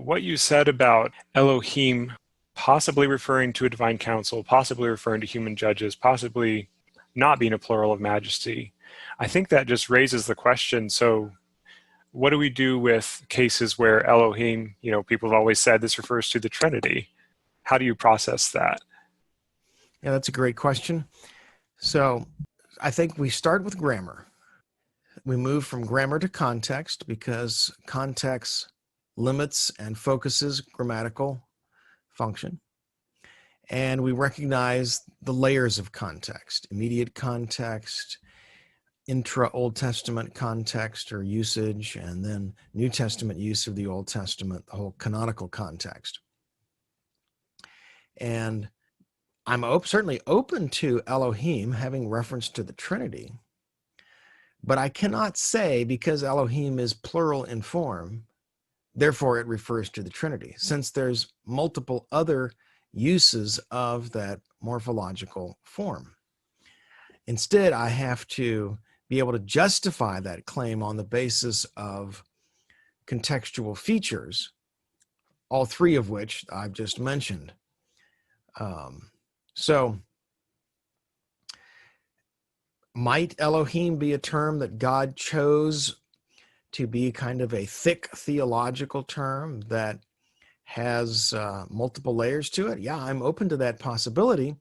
what you said about Elohim possibly referring to a divine council, possibly referring to human judges, possibly not being a plural of majesty, I think that just raises the question, so what do we do with cases where Elohim, people have always said this refers to the Trinity? How do you process that? Yeah, that's a great question. So I think we start with grammar. We move from grammar to context because context limits and focuses grammatical function. And we recognize the layers of context: immediate context, intra-Old Testament context or usage, and then New Testament use of the Old Testament, the whole canonical context. And I'm certainly open to Elohim having reference to the Trinity, but I cannot say because Elohim is plural in form, therefore it refers to the Trinity, since there's multiple other uses of that morphological form. Instead, I have to be able to justify that claim on the basis of contextual features, all three of which I've just mentioned. So might Elohim be a term that God chose to be kind of a thick theological term that has multiple layers to it? Yeah, I'm open to that possibility,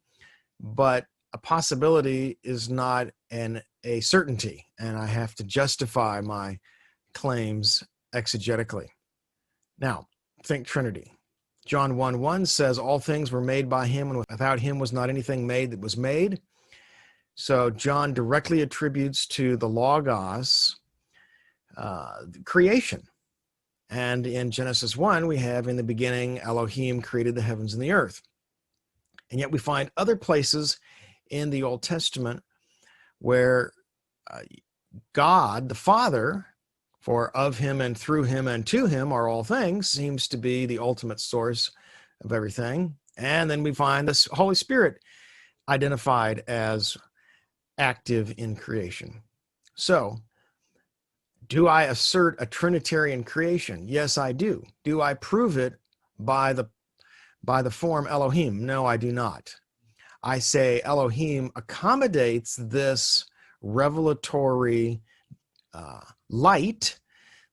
but a possibility is not a certainty, and I have to justify my claims exegetically. Now, think Trinity. John 1:1 says, all things were made by him, and without him was not anything made that was made. So John directly attributes to the Logos creation. And in Genesis 1, we have, in the beginning, Elohim created the heavens and the earth. And yet we find other places in the Old Testament where God, the Father, for of him and through him and to him are all things, seems to be the ultimate source of everything. And then we find this Holy Spirit identified as active in creation. So, do I assert a Trinitarian creation? Yes, I do. Do I prove it by the form Elohim? No, I do not. I say Elohim accommodates this revelatory light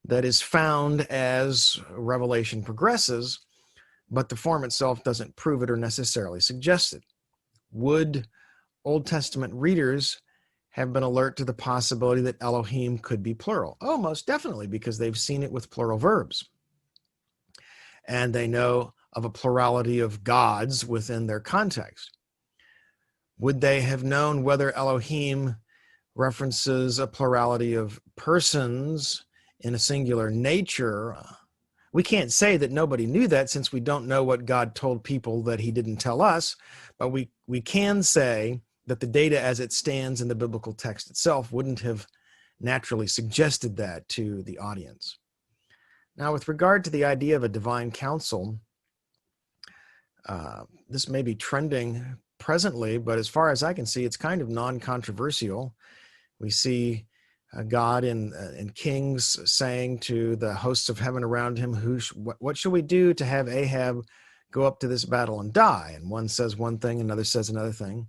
that is found as revelation progresses, but the form itself doesn't prove it or necessarily suggest it. Would Old Testament readers have been alert to the possibility that Elohim could be plural? Oh, most definitely, because they've seen it with plural verbs. And they know of a plurality of gods within their context. Would they have known whether Elohim references a plurality of persons in a singular nature? We can't say that nobody knew that, since we don't know what God told people that he didn't tell us, but we can say that the data as it stands in the biblical text itself wouldn't have naturally suggested that to the audience. Now, with regard to the idea of a divine council, this may be trending presently, but as far as I can see, it's kind of non-controversial. We see God in Kings saying to the hosts of heaven around him, what shall we do to have Ahab go up to this battle and die? And one says one thing, another says another thing.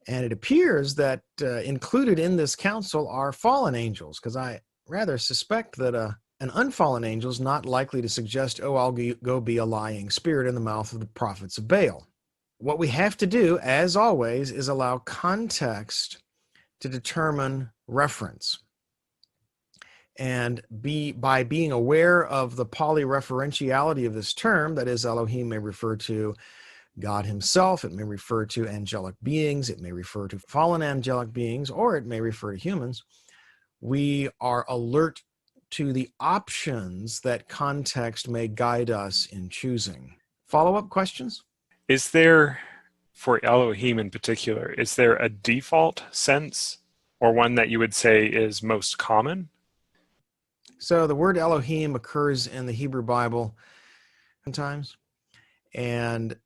And it appears that included in this council are fallen angels, because I rather suspect that an unfallen angel is not likely to suggest, oh, I'll go be a lying spirit in the mouth of the prophets of Baal. What we have to do, as always, is allow context to determine reference. And by being aware of the polyreferentiality of this term, that is, Elohim may refer to God himself, it may refer to angelic beings, it may refer to fallen angelic beings, or it may refer to humans, we are alert to the options that context may guide us in choosing. Follow-up questions? Is there, for Elohim in particular, is there a default sense or one that you would say is most common? So the word Elohim occurs in the Hebrew Bible sometimes, and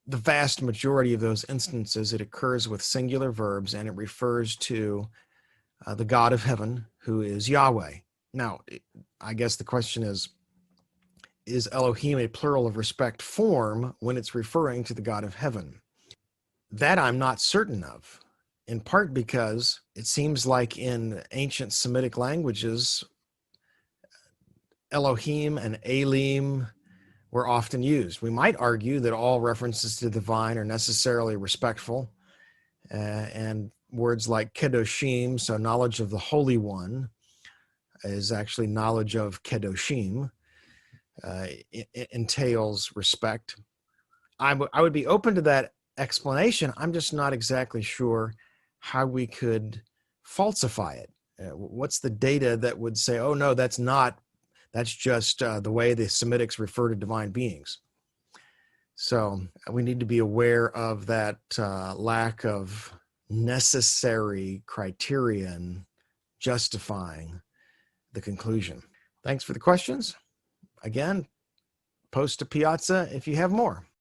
the vast majority of those instances, it occurs with singular verbs, and it refers to the God of heaven, who is Yahweh. Now, I guess the question is, is Elohim a plural of respect form when it's referring to the God of heaven? That I'm not certain of, in part because it seems like in ancient Semitic languages, Elohim and Elim were often used. We might argue that all references to the divine are necessarily respectful, and words like kedoshim, so knowledge of the Holy One, is actually knowledge of kedoshim, entails respect. I would be open to that explanation. I'm just not exactly sure how we could falsify it. What's the data that would say, oh no, that's just the way the Semitics refer to divine beings? So we need to be aware of that lack of necessary criterion justifying the conclusion. Thanks for the questions. Again, post to Piazza if you have more.